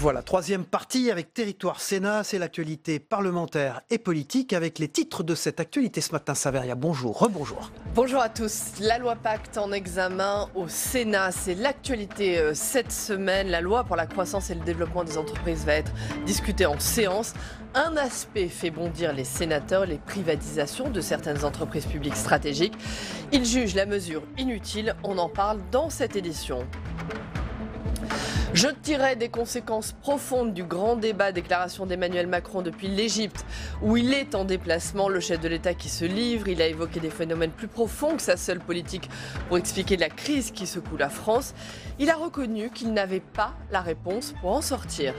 Voilà, troisième partie avec Territoire Sénat, c'est l'actualité parlementaire et politique avec les titres de cette actualité ce matin. Saveria, bonjour, rebonjour. Bonjour à tous. La loi Pacte en examen au Sénat, c'est l'actualité cette semaine. La loi pour la croissance et le développement des entreprises va être discutée en séance. Un aspect fait bondir les sénateurs, les privatisations de certaines entreprises publiques stratégiques. Ils jugent la mesure inutile, on en parle dans cette édition. Je tirais des conséquences profondes du grand débat, déclaration d'Emmanuel Macron depuis l'Égypte, où il est en déplacement, le chef de l'État qui se livre. Il a évoqué des phénomènes plus profonds que sa seule politique pour expliquer la crise qui secoue la France. Il a reconnu qu'il n'avait pas la réponse pour en sortir.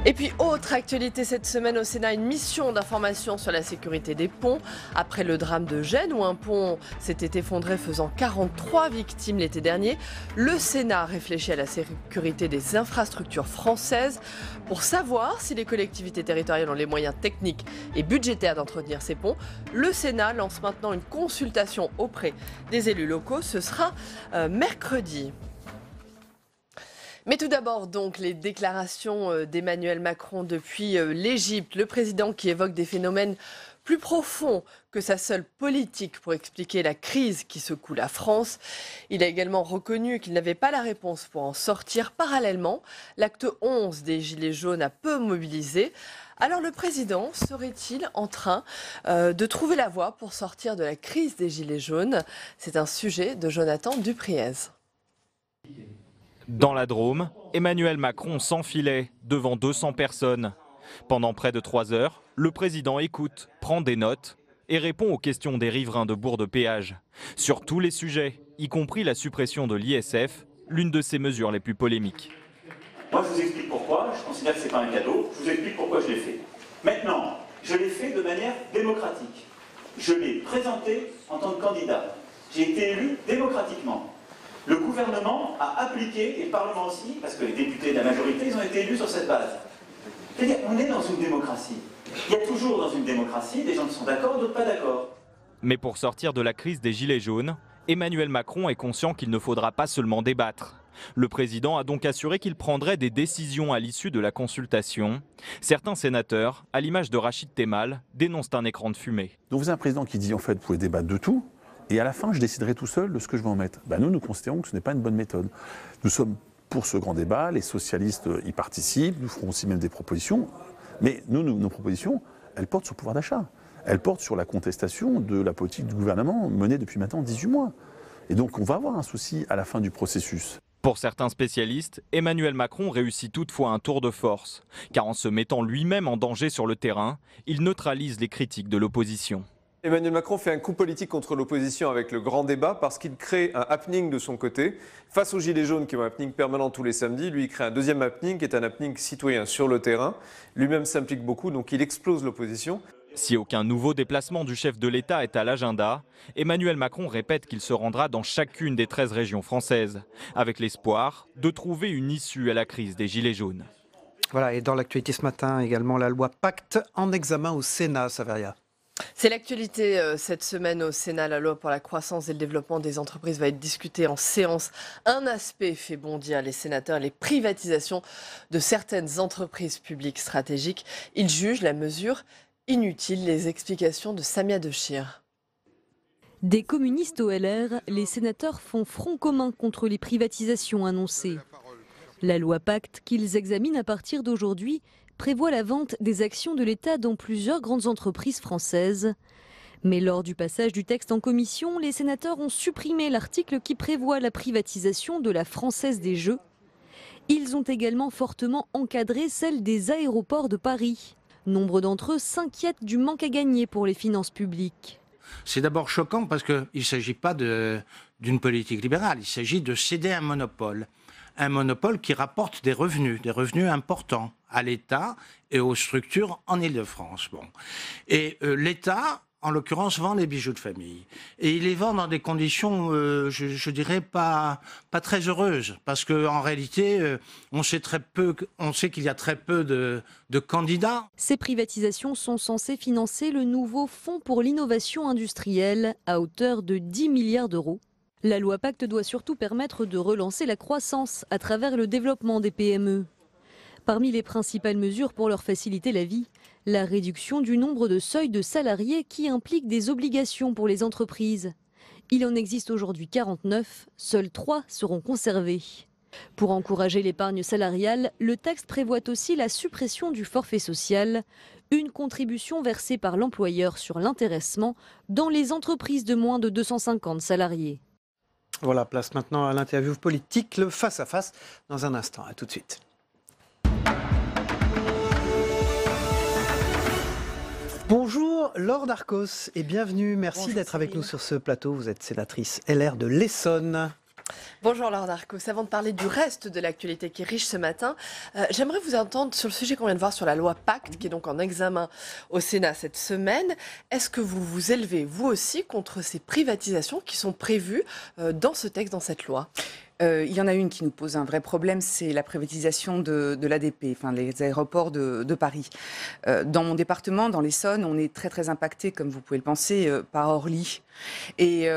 Et puis, autre actualité cette semaine au Sénat, une mission d'information sur la sécurité des ponts. Après le drame de Gênes, où un pont s'était effondré faisant 43 victimes l'été dernier, le Sénat réfléchit à la sécurité des infrastructures françaises pour savoir si les collectivités territoriales ont les moyens techniques et budgétaires d'entretenir ces ponts. Le Sénat lance maintenant une consultation auprès des élus locaux. Ce sera mercredi. Mais tout d'abord, donc, les déclarations d'Emmanuel Macron depuis l'Égypte. Le président qui évoque des phénomènes plus profonds que sa seule politique pour expliquer la crise qui secoue la France. Il a également reconnu qu'il n'avait pas la réponse pour en sortir. Parallèlement, l'acte 11 des Gilets jaunes a peu mobilisé. Alors le président serait-il en train de trouver la voie pour sortir de la crise des Gilets jaunes? C'est un sujet de Jonathan Dupriez. Dans la Drôme, Emmanuel Macron s'enfilait devant 200 personnes. Pendant près de 3 heures, le président écoute, prend des notes et répond aux questions des riverains de Bourg-de-Péage. Sur tous les sujets, y compris la suppression de l'ISF, l'une de ses mesures les plus polémiques. Moi, je vous explique pourquoi. Je considère que ce n'est pas un cadeau. Je vous explique pourquoi je l'ai fait. Maintenant, je l'ai fait de manière démocratique. Je l'ai présenté en tant que candidat. J'ai été élu démocratiquement. Le gouvernement a appliqué, et le Parlement aussi, parce que les députés de la majorité, ils ont été élus sur cette base. C'est-à-dire, on est dans une démocratie. Il y a toujours dans une démocratie des gens qui sont d'accord, d'autres pas d'accord. Mais pour sortir de la crise des Gilets jaunes, Emmanuel Macron est conscient qu'il ne faudra pas seulement débattre. Le président a donc assuré qu'il prendrait des décisions à l'issue de la consultation. Certains sénateurs, à l'image de Rachid Temal, dénoncent un écran de fumée. Donc vous avez un président qui dit en fait vous pouvez débattre de tout, et à la fin je déciderai tout seul de ce que je vais en mettre. Nous considérons que ce n'est pas une bonne méthode. Nous sommes pour ce grand débat, les socialistes y participent, nous ferons aussi même des propositions, mais nos propositions, elles portent sur le pouvoir d'achat. Elles portent sur la contestation de la politique du gouvernement menée depuis maintenant 18 mois. Et donc on va avoir un souci à la fin du processus. Pour certains spécialistes, Emmanuel Macron réussit toutefois un tour de force, car en se mettant lui-même en danger sur le terrain, il neutralise les critiques de l'opposition. Emmanuel Macron fait un coup politique contre l'opposition avec le grand débat parce qu'il crée un happening de son côté. Face aux Gilets jaunes qui ont un happening permanent tous les samedis, lui il crée un deuxième happening qui est un happening citoyen sur le terrain. Lui-même s'implique beaucoup, donc il explose l'opposition. Si aucun nouveau déplacement du chef de l'État est à l'agenda, Emmanuel Macron répète qu'il se rendra dans chacune des 13 régions françaises, avec l'espoir de trouver une issue à la crise des Gilets jaunes. Voilà, et dans l'actualité ce matin également, la loi Pacte en examen au Sénat, Saveria. C'est l'actualité cette semaine au Sénat. La loi pour la croissance et le développement des entreprises va être discutée en séance. Un aspect fait bondir les sénateurs, les privatisations de certaines entreprises publiques stratégiques. Ils jugent la mesure inutile. Les explications de Samia Dechir. Des communistes au LR, les sénateurs font front commun contre les privatisations annoncées. La loi Pacte, qu'ils examinent à partir d'aujourd'hui, prévoit la vente des actions de l'État dans plusieurs grandes entreprises françaises. Mais lors du passage du texte en commission, les sénateurs ont supprimé l'article qui prévoit la privatisation de la Française des Jeux. Ils ont également fortement encadré celle des aéroports de Paris. Nombre d'entre eux s'inquiètent du manque à gagner pour les finances publiques. C'est d'abord choquant parce qu'il ne s'agit pas d'une politique libérale, il s'agit de céder un monopole. Un monopole qui rapporte des revenus importants à l'État et aux structures en Île-de-France. Bon. Et l'État, en l'occurrence, vend les bijoux de famille. Et il les vend dans des conditions, je dirais, pas très heureuses. Parce qu'en réalité, on sait qu'il y a très peu de candidats. Ces privatisations sont censées financer le nouveau Fonds pour l'innovation industrielle à hauteur de 10 milliards d'euros. La loi Pacte doit surtout permettre de relancer la croissance à travers le développement des PME. Parmi les principales mesures pour leur faciliter la vie, la réduction du nombre de seuils de salariés qui implique des obligations pour les entreprises. Il en existe aujourd'hui 49, seuls 3 seront conservés. Pour encourager l'épargne salariale, le texte prévoit aussi la suppression du forfait social, une contribution versée par l'employeur sur l'intéressement dans les entreprises de moins de 250 salariés. Voilà, place maintenant à l'interview politique, le face-à-face, dans un instant. À tout de suite. Bonjour Laure Darcos et bienvenue. Merci d'être avec nous sur ce plateau. Vous êtes sénatrice LR de l'Essonne. Bonjour Laure Darcos. Avant de parler du reste de l'actualité qui est riche ce matin, j'aimerais vous entendre sur le sujet qu'on vient de voir sur la loi Pacte, qui est donc en examen au Sénat cette semaine. Est-ce que vous vous élevez, vous aussi, contre ces privatisations qui sont prévues dans ce texte, dans cette loi ? Il y en a une qui nous pose un vrai problème, c'est la privatisation de l'ADP, enfin les aéroports de Paris. Dans mon département, dans l'Essonne, on est très impacté, comme vous pouvez le penser, par Orly. Et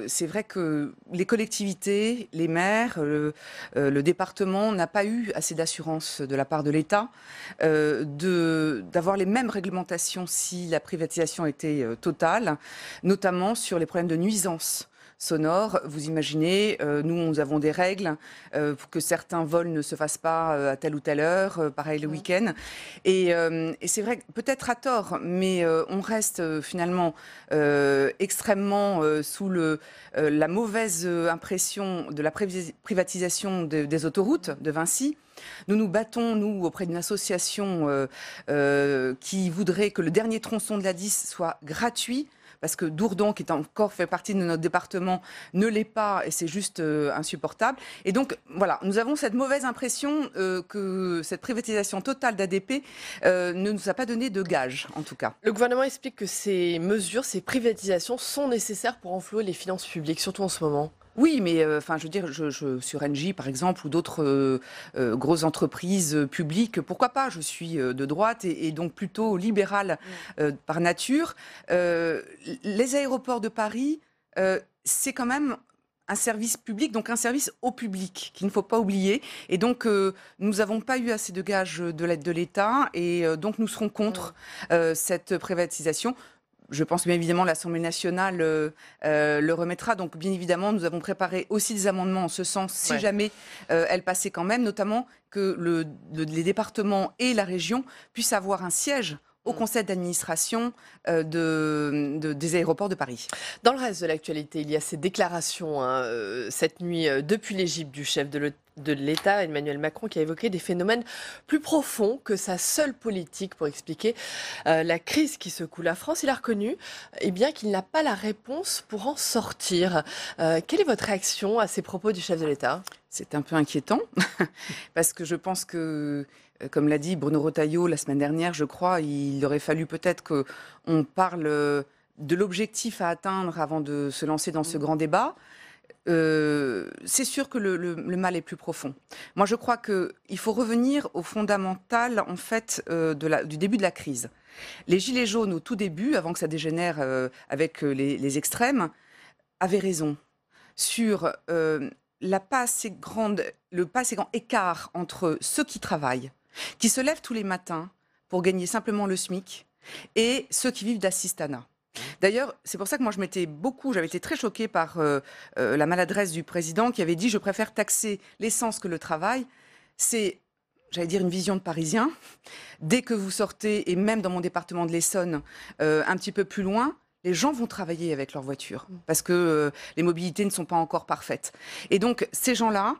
c'est vrai que les collectivités, les maires, le département n'a pas eu assez d'assurance de la part de l'État d'avoir les mêmes réglementations si la privatisation était totale, notamment sur les problèmes de nuisance sonore. Vous imaginez, nous avons des règles pour que certains vols ne se fassent pas à telle ou telle heure, pareil le week-end. Et c'est vrai, peut-être à tort, mais on reste finalement extrêmement sous la mauvaise impression de la privatisation des autoroutes de Vinci. Nous nous battons, nous, auprès d'une association qui voudrait que le dernier tronçon de la 10 soit gratuit, parce que Dourdon, qui fait partie de notre département, ne l'est pas, et c'est juste insupportable. Et donc, voilà, nous avons cette mauvaise impression que cette privatisation totale d'ADP ne nous a pas donné de gage, en tout cas. Le gouvernement explique que ces mesures, ces privatisations sont nécessaires pour enflouer les finances publiques, surtout en ce moment. Oui, mais je veux dire, sur Engie, par exemple, ou d'autres grosses entreprises publiques, pourquoi pas ? Je suis de droite et donc plutôt libérale par nature. Les aéroports de Paris, c'est quand même un service public, donc un service au public, qu'il ne faut pas oublier. Et donc, nous n'avons pas eu assez de gages de l'aide de l'État, et donc nous serons contre cette privatisation. Je pense bien évidemment l'Assemblée nationale le remettra. Donc bien évidemment, nous avons préparé aussi des amendements en ce sens, si jamais elle passait quand même, notamment que les départements et la région puissent avoir un siège au conseil d'administration des aéroports de Paris. Dans le reste de l'actualité, il y a ces déclarations cette nuit depuis l'Égypte du chef de l'État, Emmanuel Macron, qui a évoqué des phénomènes plus profonds que sa seule politique pour expliquer la crise qui secoue la France. Il a reconnu qu'il n'a pas la réponse pour en sortir. Quelle est votre réaction à ces propos du chef de l'État ? C'est un peu inquiétant, parce que je pense que, comme l'a dit Bruno Retailleau la semaine dernière, je crois, il aurait fallu peut-être qu'on parle de l'objectif à atteindre avant de se lancer dans ce grand débat. C'est sûr que le mal est plus profond. Moi, je crois qu'il faut revenir au fondamental, en fait, du début de la crise. Les Gilets jaunes, au tout début, avant que ça dégénère avec les extrêmes, avaient raison sur le pas assez grand écart entre ceux qui travaillent, qui se lèvent tous les matins pour gagner simplement le SMIC, et ceux qui vivent d'assistanat. D'ailleurs, c'est pour ça que moi j'avais été très choquée par la maladresse du président qui avait dit « je préfère taxer l'essence que le travail ». C'est, j'allais dire, une vision de Parisien. Dès que vous sortez, et même dans mon département de l'Essonne, un petit peu plus loin, les gens vont travailler avec leur voiture parce que les mobilités ne sont pas encore parfaites. Et donc, ces gens-là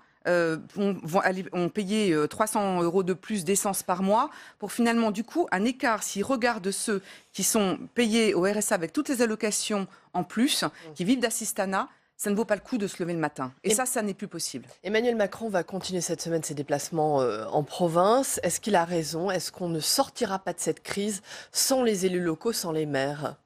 vont payer 300 € de plus d'essence par mois pour finalement, du coup, un écart, s'ils regardent ceux qui sont payés au RSA avec toutes les allocations en plus, qui vivent d'assistanat, ça ne vaut pas le coup de se lever le matin. Et ça n'est plus possible. Emmanuel Macron va continuer cette semaine ses déplacements en province. Est-ce qu'il a raison ? Est-ce qu'on ne sortira pas de cette crise sans les élus locaux, sans les maires ?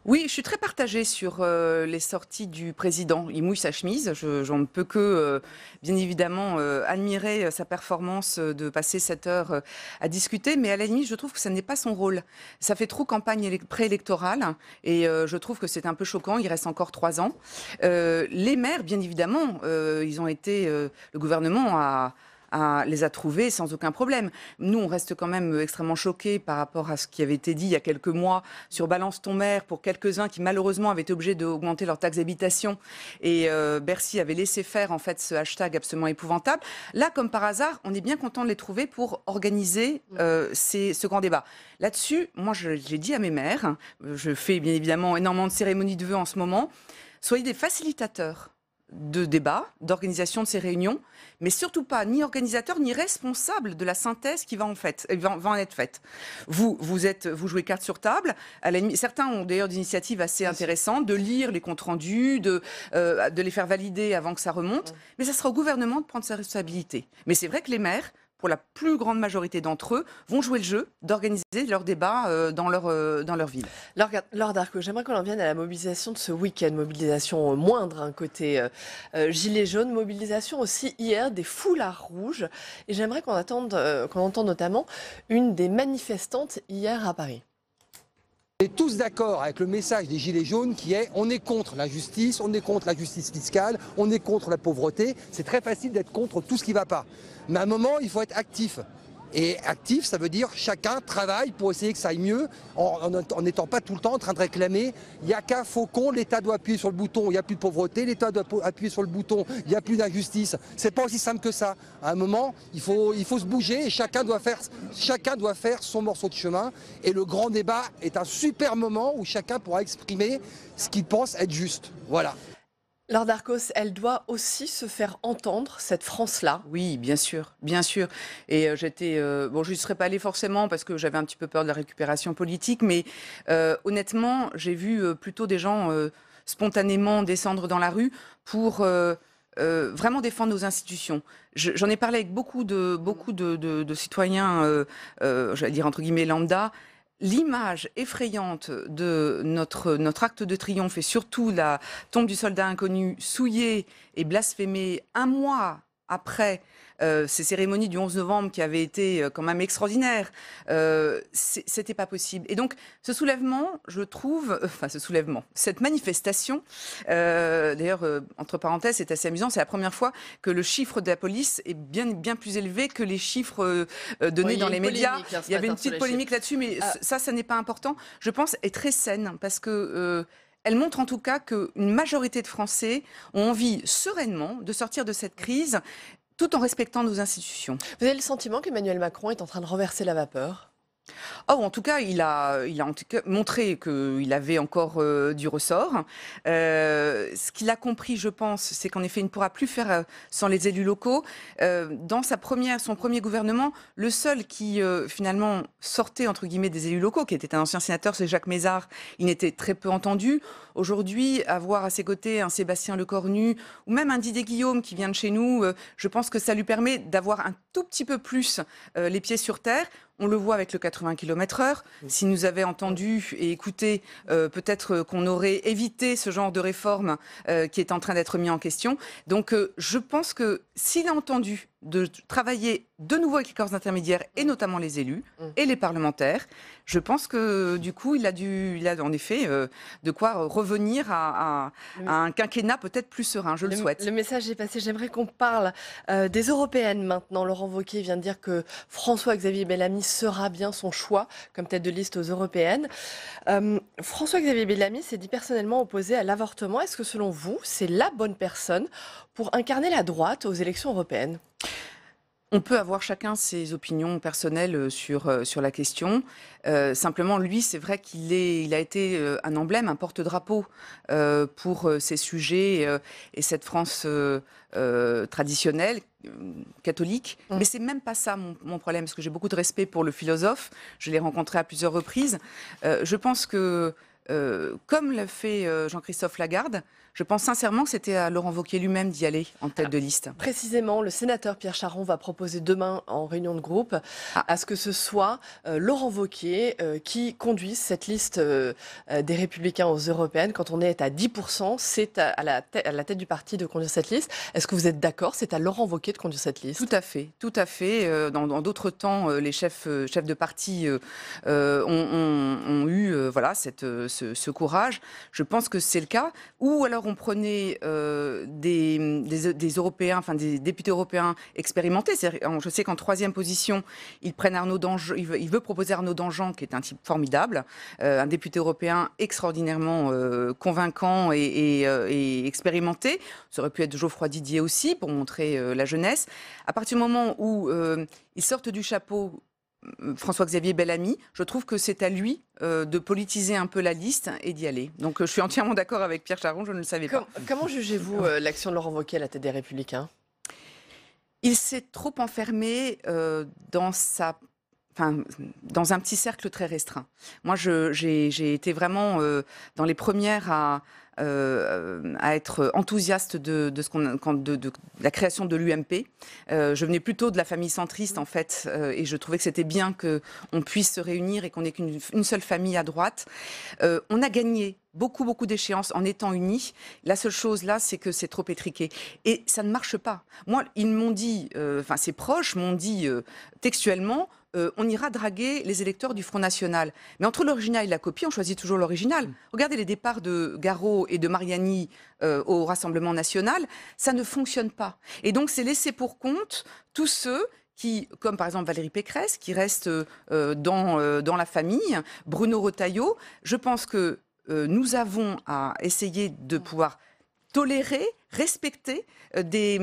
Oui, je suis très partagée sur les sorties du président. Il mouille sa chemise. J'en ne peux que, bien évidemment, admirer sa performance de passer 7 heures à discuter. Mais à la limite, je trouve que ça n'est pas son rôle. Ça fait trop campagne préélectorale. Et je trouve que c'est un peu choquant. Il reste encore 3 ans. Les maires, bien évidemment, ils ont été... le gouvernement les a trouvés sans aucun problème. Nous, on reste quand même extrêmement choqués par rapport à ce qui avait été dit il y a quelques mois sur Balance ton maire pour quelques-uns qui malheureusement avaient été obligés d'augmenter leur taxe d'habitation et Bercy avait laissé faire en fait ce hashtag absolument épouvantable. Là, comme par hasard, on est bien content de les trouver pour organiser ce grand débat. Là-dessus, moi, j'ai dit à mes maires, je fais bien évidemment énormément de cérémonies de vœux en ce moment, soyez des facilitateurs de débats, d'organisation de ces réunions, mais surtout pas ni organisateur ni responsable de la synthèse qui va en être faite. Vous jouez carte sur table. Certains ont d'ailleurs des initiatives assez intéressantes de lire les comptes rendus, de les faire valider avant que ça remonte. Mais ça sera au gouvernement de prendre sa responsabilité. Mais c'est vrai que les maires, pour la plus grande majorité d'entre eux, vont jouer le jeu d'organiser leurs débats dans leur ville. Laure Darcos, j'aimerais qu'on en vienne à la mobilisation de ce week-end, mobilisation moindre, côté gilets jaunes, mobilisation aussi hier des foulards rouges. Et j'aimerais qu'on entende notamment une des manifestantes hier à Paris. On est tous d'accord avec le message des Gilets jaunes qui est on est contre l'injustice, on est contre la justice fiscale, on est contre la pauvreté. C'est très facile d'être contre tout ce qui ne va pas. Mais à un moment, il faut être actif. Et actif, ça veut dire chacun travaille pour essayer que ça aille mieux, en n'étant pas tout le temps en train de réclamer. Il n'y a qu'un faucon, l'État doit appuyer sur le bouton, il n'y a plus de pauvreté, l'État doit appuyer sur le bouton, il n'y a plus d'injustice. C'est pas aussi simple que ça. À un moment, il faut se bouger et chacun doit faire son morceau de chemin. Et le grand débat est un super moment où chacun pourra exprimer ce qu'il pense être juste. Voilà. Laure Darcos, elle doit aussi se faire entendre, cette France-là. Oui, bien sûr, bien sûr. Et je n'y serais pas allée forcément parce que j'avais un petit peu peur de la récupération politique, mais honnêtement, j'ai vu plutôt des gens spontanément descendre dans la rue pour vraiment défendre nos institutions. J'en ai parlé avec beaucoup de citoyens, j'allais dire entre guillemets lambda. L'image effrayante de notre acte de triomphe et surtout la tombe du soldat inconnu souillée et blasphémée un mois après ces cérémonies du 11 novembre qui avaient été quand même extraordinaires, c'était pas possible. Et donc ce soulèvement, je trouve, cette manifestation, d'ailleurs entre parenthèses, c'est assez amusant, c'est la première fois que le chiffre de la police est bien plus élevé que les chiffres donnés dans les médias. Il y avait une petite polémique là-dessus, mais ça n'est pas important. Je pense est très saine parce que elle montre en tout cas qu'une majorité de Français ont envie sereinement de sortir de cette crise tout en respectant nos institutions. Vous avez le sentiment qu'Emmanuel Macron est en train de renverser la vapeur ? En tout cas, il a en tout cas montré qu'il avait encore du ressort. Ce qu'il a compris, je pense, c'est qu'en effet, il ne pourra plus faire sans les élus locaux. Dans son premier gouvernement, le seul qui finalement sortait entre guillemets des élus locaux, qui était un ancien sénateur, c'est Jacques Mézard. Il n'était très peu entendu. Aujourd'hui, avoir à ses côtés un Sébastien Lecornu ou même un Didier Guillaume qui vient de chez nous, je pense que ça lui permet d'avoir un tout petit peu plus les pieds sur terre. On le voit avec le 80 km/h. S'il nous avait entendu et écouté, peut-être qu'on aurait évité ce genre de réforme qui est en train d'être mis en question. Donc je pense que s'il a entendu de travailler de nouveau avec les corps intermédiaires et notamment les élus et les parlementaires, je pense que du coup, il a en effet de quoi revenir à un quinquennat peut-être plus serein, je le souhaite. Le message est passé. J'aimerais qu'on parle des européennes maintenant. Laurent Wauquiez vient de dire que François-Xavier Bellamy sera bien son choix comme tête de liste aux européennes. François-Xavier Bellamy s'est dit personnellement opposé à l'avortement. Est-ce que selon vous, c'est la bonne personne pour incarner la droite aux élections européennes ? On peut avoir chacun ses opinions personnelles sur la question. Simplement, lui, c'est vrai qu'il a été un emblème, un porte-drapeau pour ces sujets et cette France traditionnelle, catholique. Mais c'est même pas ça mon problème, parce que j'ai beaucoup de respect pour le philosophe. Je l'ai rencontré à plusieurs reprises. Je pense que, comme l'a fait Jean-Christophe Lagarde, je pense sincèrement que c'était à Laurent Wauquiez lui-même d'y aller en tête de liste. Précisément, le sénateur Pierre Charon va proposer demain en réunion de groupe à ce que ce soit Laurent Wauquiez qui conduise cette liste des Républicains aux européennes. Quand on est à 10%, c'est à la tête du parti de conduire cette liste. Est-ce que vous êtes d'accord ? C'est à Laurent Wauquiez de conduire cette liste ? Tout à fait, tout à fait. Dans d'autres temps, les chefs de parti ont eu cette ce courage. Je pense que c'est le cas. Ou alors on prenait des Européens, enfin des députés européens expérimentés. Je sais qu'en 3e position, ils prennent Arnaud Danjean. Il veut proposer Arnaud Danjean, qui est un type formidable, un député européen extraordinairement convaincant et expérimenté. Ça aurait pu être Geoffroy Didier aussi, pour montrer la jeunesse. À partir du moment où ils sortent du chapeau François-Xavier Bellamy, je trouve que c'est à lui de politiser un peu la liste et d'y aller. Donc je suis entièrement d'accord avec Pierre Charon, je ne le savais pas. Comment jugez-vous l'action de Laurent Wauquiez à la tête des Républicains ? Il s'est trop enfermé dans un petit cercle très restreint. Moi, j'ai été vraiment dans les premières à être enthousiaste de la création de l'UMP. Je venais plutôt de la famille centriste, en fait, et je trouvais que c'était bien qu'on puisse se réunir et qu'on n'ait qu'une seule famille à droite. On a gagné beaucoup d'échéances en étant unis. La seule chose là, c'est que c'est trop étriqué. Et ça ne marche pas. Moi, ils m'ont dit, ses proches m'ont dit textuellement, on ira draguer les électeurs du Front National. Mais entre l'original et la copie, on choisit toujours l'original. Regardez les départs de Garot et de Mariani au Rassemblement National, ça ne fonctionne pas. Et donc, c'est laissé pour compte tous ceux qui, comme par exemple Valérie Pécresse, qui reste dans la famille, Bruno Retailleau. Je pense que nous avons à essayer de pouvoir tolérer, respecter des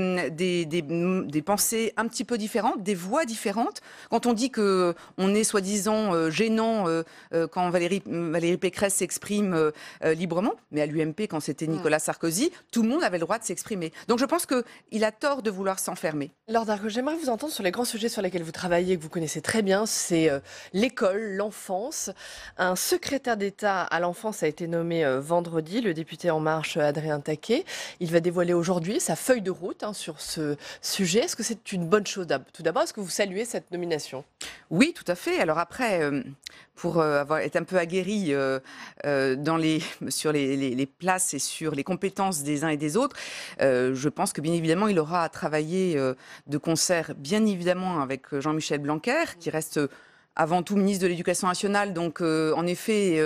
pensées un petit peu différentes, des voix différentes. Quand on dit qu'on est soi-disant gênant quand Valérie Pécresse s'exprime librement, mais à l'UMP, quand c'était Nicolas Sarkozy, tout le monde avait le droit de s'exprimer. Donc je pense qu'il a tort de vouloir s'enfermer. Laure Darcos, j'aimerais vous entendre sur les grands sujets sur lesquels vous travaillez, que vous connaissez très bien, c'est l'école, l'enfance. Un secrétaire d'État à l'enfance a été nommé vendredi, le député En Marche Adrien Taquet. Il va dévoiler aujourd'hui sa feuille de route sur ce sujet. Est-ce que c'est une bonne chose tout d'abord? Est-ce que vous saluez cette nomination? Oui, tout à fait. Alors après, pour avoir été un peu aguerri sur les places et sur les compétences des uns et des autres, je pense que bien évidemment, il aura à travailler de concert, bien évidemment, avec Jean-Michel Blanquer, qui reste avant tout ministre de l'Éducation nationale. Donc, en effet...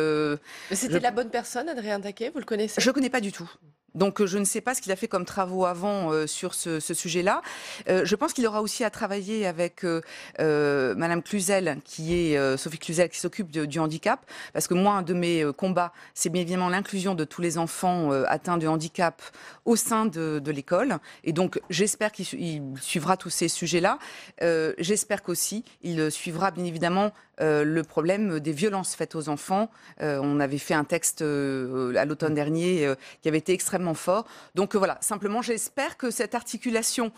Mais c'était la bonne personne, Adrien Taquet? Vous le connaissez? Je ne connais pas du tout. Donc je ne sais pas ce qu'il a fait comme travaux avant sur ce sujet-là. Je pense qu'il aura aussi à travailler avec Madame Cluzel, Sophie Cluzel, qui s'occupe du handicap. Parce que moi, un de mes combats, c'est bien évidemment l'inclusion de tous les enfants atteints de handicap au sein de l'école. Et donc j'espère qu'il suivra tous ces sujets-là. J'espère qu'aussi il suivra bien évidemment le problème des violences faites aux enfants. On avait fait un texte à l'automne dernier qui avait été extrêmement fort. Donc voilà, simplement j'espère que cette articulation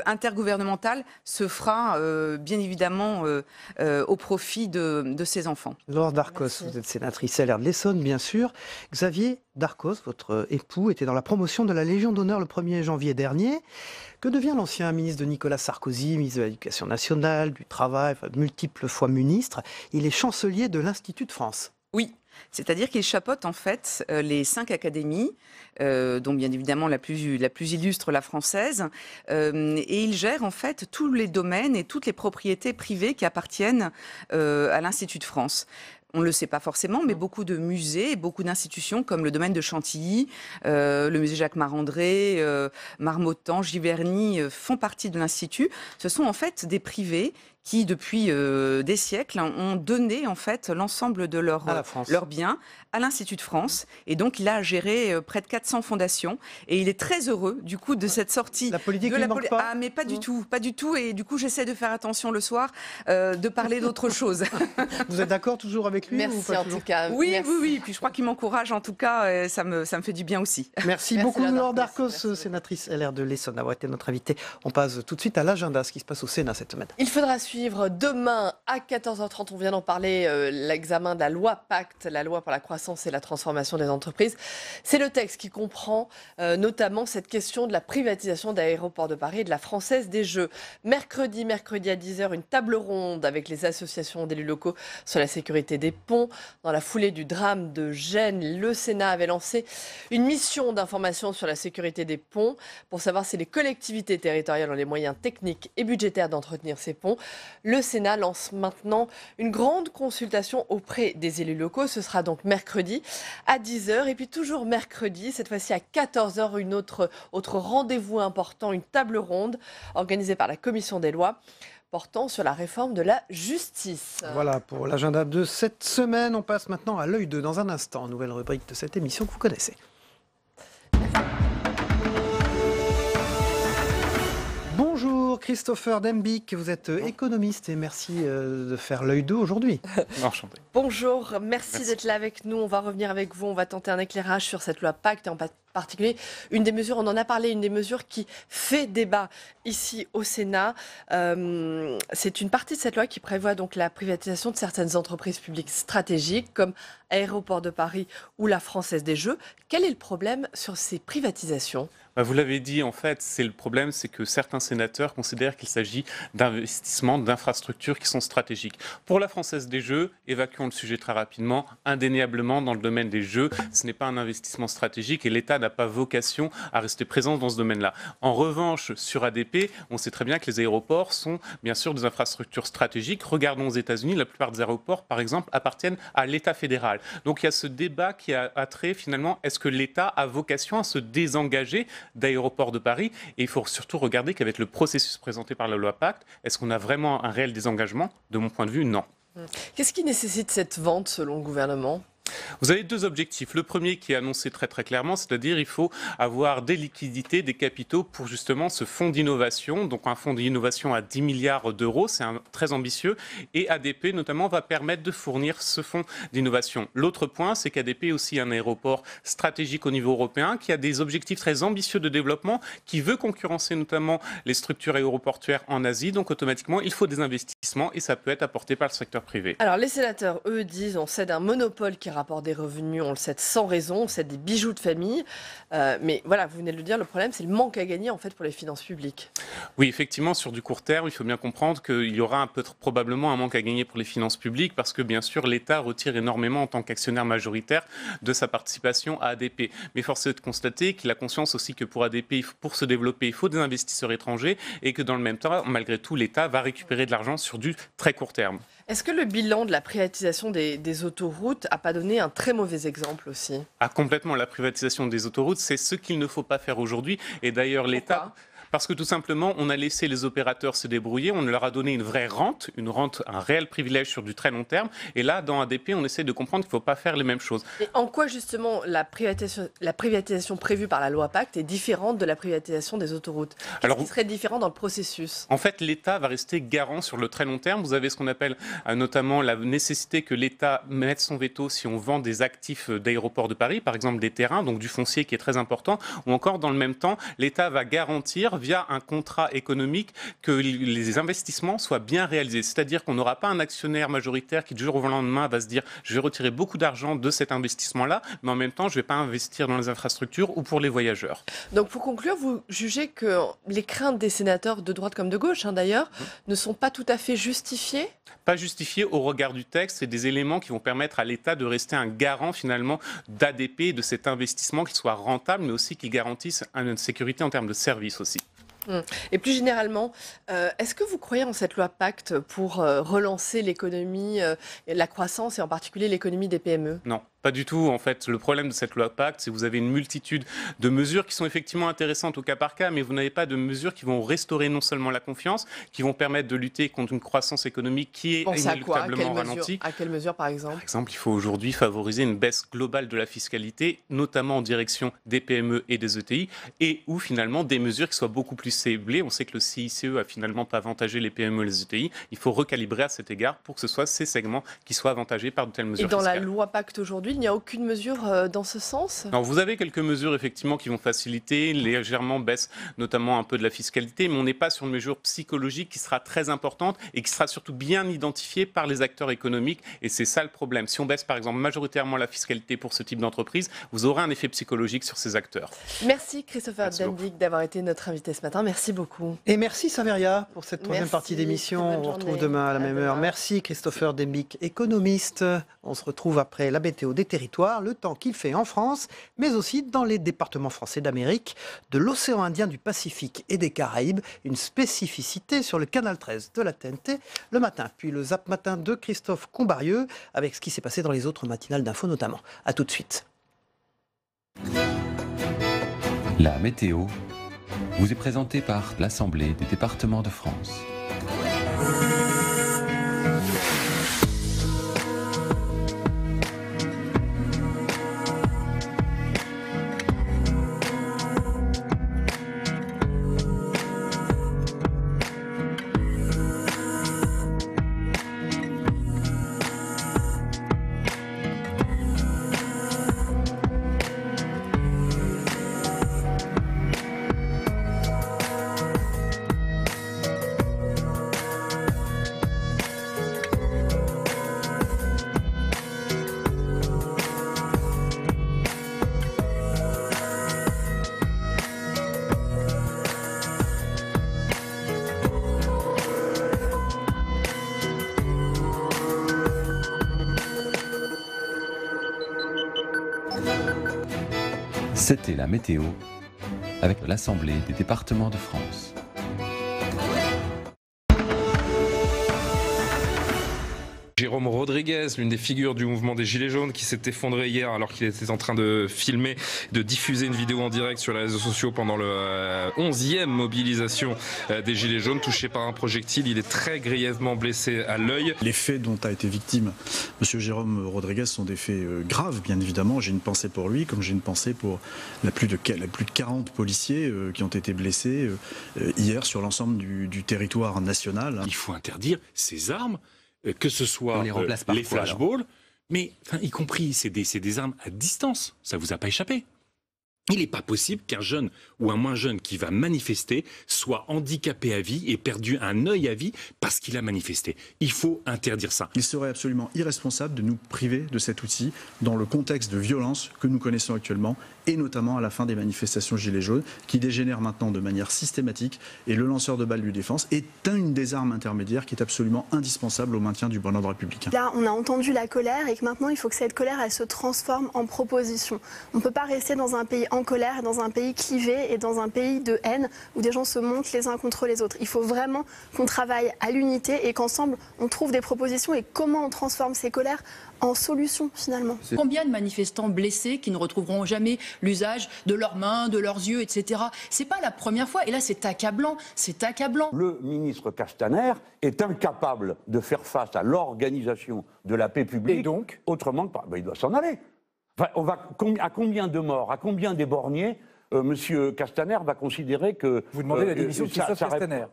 intergouvernementale se fera bien évidemment au profit de ces enfants. Laure Darcos, vous êtes sénatrice LR de l'Essonne, bien sûr. Xavier Darcos, votre époux, était dans la promotion de la Légion d'honneur le 1er janvier dernier. Que devient l'ancien ministre de Nicolas Sarkozy, ministre de l'Éducation nationale, du Travail, multiples fois ministre? Il est chancelier de l'Institut de France. Oui. C'est-à-dire qu'il chapeaute en fait les 5 académies, dont bien évidemment la plus illustre, la française, et il gère en fait tous les domaines et toutes les propriétés privées qui appartiennent à l'Institut de France. On ne le sait pas forcément, mais beaucoup de musées et beaucoup d'institutions, comme le domaine de Chantilly, le musée Jacques Marandré, Marmottan, Giverny, font partie de l'Institut. Ce sont en fait des privés qui, depuis des siècles, ont donné en fait l'ensemble de leurs biens à l'Institut de France. Et donc, il a géré près de 400 fondations. Et il est très heureux, du coup, de cette sortie. La politique ne manque pas. Ah, mais pas du tout, pas du tout. Et du coup, j'essaie de faire attention le soir, de parler d'autre chose. Vous êtes d'accord toujours avec lui? Merci en tout cas. Oui, Merci. oui. Puis je crois qu'il m'encourage, en tout cas, ça me fait du bien aussi. Merci beaucoup, Laure Darcos, sénatrice LR de l'Essonne, d'avoir été notre invitée. On passe tout de suite à l'agenda, ce qui se passe au Sénat cette semaine. Il faudra suivre demain à 14h30, on vient d'en parler, l'examen de la loi Pacte, la loi pour la croissance et la transformation des entreprises. C'est le texte qui comprend notamment cette question de la privatisation d'Aéroports de Paris et de la Française des Jeux. Mercredi à 10h, une table ronde avec les associations d'élus locaux sur la sécurité des ponts. Dans la foulée du drame de Gênes, le Sénat avait lancé une mission d'information sur la sécurité des ponts pour savoir si les collectivités territoriales ont les moyens techniques et budgétaires d'entretenir ces ponts. Le Sénat lance maintenant une grande consultation auprès des élus locaux. Ce sera donc mercredi à 10h. Et puis toujours mercredi, cette fois-ci à 14h, autre rendez-vous important, une table ronde organisée par la Commission des lois portant sur la réforme de la justice. Voilà pour l'agenda de cette semaine. On passe maintenant à l'œil 2 dans un instant. Nouvelle rubrique de cette émission que vous connaissez. Bonjour Christopher Dembicq, vous êtes économiste et merci de faire l'œil 2 aujourd'hui. Enchanté. Bonjour, merci d'être là avec nous. On va revenir avec vous, on va tenter un éclairage sur cette loi Pacte et en particulier une des mesures, on en a parlé, une des mesures qui fait débat ici au Sénat. C'est une partie de cette loi qui prévoit donc la privatisation de certaines entreprises publiques stratégiques comme Aéroports de Paris ou la Française des Jeux. Quel est le problème sur ces privatisations ? Vous l'avez dit, en fait, le problème, c'est que certains sénateurs considèrent qu'il s'agit d'investissements, d'infrastructures qui sont stratégiques. Pour la Française des Jeux, évacuons le sujet très rapidement, indéniablement, dans le domaine des jeux, ce n'est pas un investissement stratégique et l'État n'a pas vocation à rester présent dans ce domaine-là. En revanche, sur ADP, on sait très bien que les aéroports sont bien sûr des infrastructures stratégiques. Regardons aux États-Unis, la plupart des aéroports, par exemple, appartiennent à l'État fédéral. Donc il y a ce débat qui a trait finalement, est-ce que l'État a vocation à se désengager d'Aéroports de Paris? Et il faut surtout regarder qu'avec le processus présenté par la loi Pacte, est-ce qu'on a vraiment un réel désengagement? De mon point de vue, non. Qu'est-ce qui nécessite cette vente selon le gouvernement ? Vous avez deux objectifs. Le premier qui est annoncé très très clairement, c'est-à-dire il faut avoir des liquidités, des capitaux pour justement ce fonds d'innovation. Donc un fonds d'innovation à 10 milliards d'euros, c'est très ambitieux. Et ADP notamment va permettre de fournir ce fonds d'innovation. L'autre point, c'est qu'ADP est aussi un aéroport stratégique au niveau européen qui a des objectifs très ambitieux de développement, qui veut concurrencer notamment les structures aéroportuaires en Asie. Donc automatiquement, il faut des investissements et ça peut être apporté par le secteur privé. Alors les sénateurs, eux, disent on cède un monopole qui rapporte des revenus, on le cède sans raison, on cède des bijoux de famille. Mais voilà, vous venez de le dire, le problème, c'est le manque à gagner en fait pour les finances publiques. Oui, effectivement, sur du court terme, il faut bien comprendre qu'il y aura probablement un manque à gagner pour les finances publiques parce que bien sûr, l'État retire énormément en tant qu'actionnaire majoritaire de sa participation à ADP. Mais force est de constater qu'il a conscience aussi que pour ADP, pour se développer, il faut des investisseurs étrangers et que dans le même temps, malgré tout, l'État va récupérer de l'argent sur du très court terme. Est-ce que le bilan de la privatisation des autoroutes n'a pas donné un très mauvais exemple aussi ? Complètement, la privatisation des autoroutes, c'est ce qu'il ne faut pas faire aujourd'hui. Et d'ailleurs, l'État... Parce que tout simplement, on a laissé les opérateurs se débrouiller, on leur a donné une vraie rente, un réel privilège sur du très long terme. Et là, dans ADP, on essaie de comprendre qu'il ne faut pas faire les mêmes choses. Et en quoi justement la privatisation prévue par la loi Pacte est différente de la privatisation des autoroutes ? Qu'est-ce qui serait différent dans le processus ? En fait, l'État va rester garant sur le très long terme. Vous avez ce qu'on appelle notamment la nécessité que l'État mette son veto si on vend des actifs d'Aéroports de Paris, par exemple des terrains, donc du foncier qui est très important, ou encore dans le même temps, l'État va garantir via un contrat économique que les investissements soient bien réalisés. C'est-à-dire qu'on n'aura pas un actionnaire majoritaire qui du jour au lendemain va se dire je vais retirer beaucoup d'argent de cet investissement-là, mais en même temps je ne vais pas investir dans les infrastructures ou pour les voyageurs. Donc pour conclure, vous jugez que les craintes des sénateurs de droite comme de gauche d'ailleurs ne sont pas tout à fait justifiées ? Pas justifiées au regard du texte, c'est des éléments qui vont permettre à l'État de rester un garant finalement d'ADP, de cet investissement, qu'il soit rentable, mais aussi qu'il garantisse une sécurité en termes de services aussi. Et plus généralement, est-ce que vous croyez en cette loi Pacte pour relancer l'économie, la croissance et en particulier l'économie des PME ? Non. Pas du tout. En fait, le problème de cette loi Pacte, c'est que vous avez une multitude de mesures qui sont effectivement intéressantes au cas par cas, mais vous n'avez pas de mesures qui vont restaurer non seulement la confiance, qui vont permettre de lutter contre une croissance économique qui est inéluctablement ralentie. À quelle mesure, par exemple ? Par exemple, il faut aujourd'hui favoriser une baisse globale de la fiscalité, notamment en direction des PME et des ETI, et ou finalement des mesures qui soient beaucoup plus ciblées. On sait que le CICE a finalement pas avantagé les PME et les ETI. Il faut recalibrer à cet égard pour que ce soit ces segments qui soient avantagés par de telles mesures fiscales. Et dans la loi Pacte aujourd'hui, il n'y a aucune mesure dans ce sens ? Alors, vous avez quelques mesures effectivement qui vont faciliter, légèrement baisse notamment un peu de la fiscalité, mais on n'est pas sur une mesure psychologique qui sera très importante et qui sera surtout bien identifiée par les acteurs économiques. Et c'est ça le problème. Si on baisse par exemple majoritairement la fiscalité pour ce type d'entreprise, vous aurez un effet psychologique sur ces acteurs. Merci Christopher Dembicq d'avoir été notre invité ce matin. Merci beaucoup. Et merci Saveria pour cette troisième partie d'émission. On vous retrouve demain à la même heure. Merci Christopher Dembicq, économiste. On se retrouve après la météo des territoires, le temps qu'il fait en France, mais aussi dans les départements français d'Amérique, de l'océan Indien, du Pacifique et des Caraïbes. Une spécificité sur le canal 13 de la TNT le matin. Puis le Zap Matin de Christophe Combarieux, avec ce qui s'est passé dans les autres matinales d'infos notamment. A tout de suite. La météo vous est présentée par l'Assemblée des départements de France. C'était la météo avec l'Assemblée des départements de France. Jérôme Rodriguez, l'une des figures du mouvement des Gilets jaunes, qui s'est effondré hier alors qu'il était en train de filmer, de diffuser une vidéo en direct sur les réseaux sociaux pendant le 11e mobilisation des Gilets jaunes, touché par un projectile. Il est très grièvement blessé à l'œil. Les faits dont a été victime M. Jérôme Rodriguez sont des faits graves, bien évidemment. J'ai une pensée pour lui, comme j'ai une pensée pour la plus de 40 policiers qui ont été blessés hier sur l'ensemble du territoire national. Il faut interdire ces armes, que ce soit les flashballs, mais y compris, c'est des armes à distance. Ça vous a pas échappé. Il n'est pas possible qu'un jeune ou un moins jeune qui va manifester soit handicapé à vie et perdu un œil à vie parce qu'il a manifesté. Il faut interdire ça. Il serait absolument irresponsable de nous priver de cet outil dans le contexte de violence que nous connaissons actuellement, et notamment à la fin des manifestations Gilets jaunes, qui dégénèrent maintenant de manière systématique. Et le lanceur de balles du défense est une des armes intermédiaires qui est absolument indispensable au maintien du bon ordre républicain. Là, on a entendu la colère et que maintenant, il faut que cette colère, elle se transforme en proposition. On ne peut pas rester dans un pays en colère, dans un pays clivé et dans un pays de haine où des gens se montent les uns contre les autres. Il faut vraiment qu'on travaille à l'unité et qu'ensemble, on trouve des propositions et comment on transforme ces colères en solution finalement. Combien de manifestants blessés qui ne retrouveront jamais l'usage de leurs mains, de leurs yeux, etc. C'est pas la première fois et là c'est accablant, c'est accablant. Le ministre Castaner est incapable de faire face à l'organisation de la paix publique. Et donc autrement que il doit s'en aller. Enfin, à combien de morts, à combien d'éborgnés Monsieur Castaner va considérer que... Vous demandez la démission de Christophe Castaner.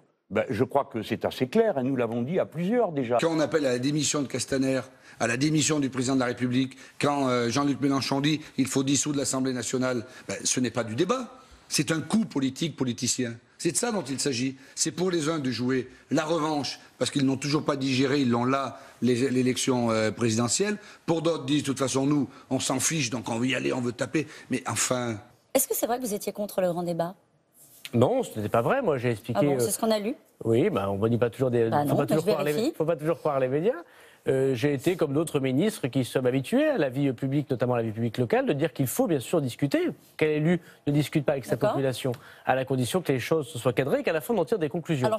Je crois que c'est assez clair et nous l'avons dit à plusieurs déjà. Quand on appelle à la démission de Castaner, à la démission du président de la République, quand Jean-Luc Mélenchon dit qu'il faut dissoudre l'Assemblée nationale, ce n'est pas du débat. C'est un coup politicien. C'est de ça dont il s'agit. C'est pour les uns de jouer la revanche, parce qu'ils n'ont toujours pas digéré, ils l'ont là, l'élection présidentielle. Pour d'autres disent, de toute façon, nous, on s'en fiche, donc on veut y aller, on veut taper. Mais enfin... Est-ce que c'est vrai que vous étiez contre le grand débat ? Non, ce n'était pas vrai. Moi, j'ai expliqué... Ah bon, c'est ce qu'on a lu. Oui, on ne dit pas toujours des... Bah non, faut pas toujours croire les médias. J'ai été, comme d'autres ministres qui sommes habitués à la vie publique, notamment à la vie publique locale, de dire qu'il faut bien sûr discuter. Quel élu ne discute pas avec sa population, à la condition que les choses soient cadrées et qu'à la fin on en tire des conclusions.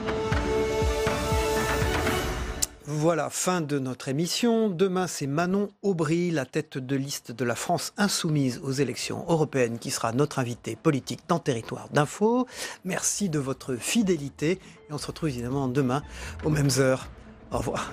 Voilà, fin de notre émission. Demain, c'est Manon Aubry, la tête de liste de la France insoumise aux élections européennes, qui sera notre invitée politique dans Territoire d'Info. Merci de votre fidélité et on se retrouve évidemment demain aux mêmes heures. Au revoir.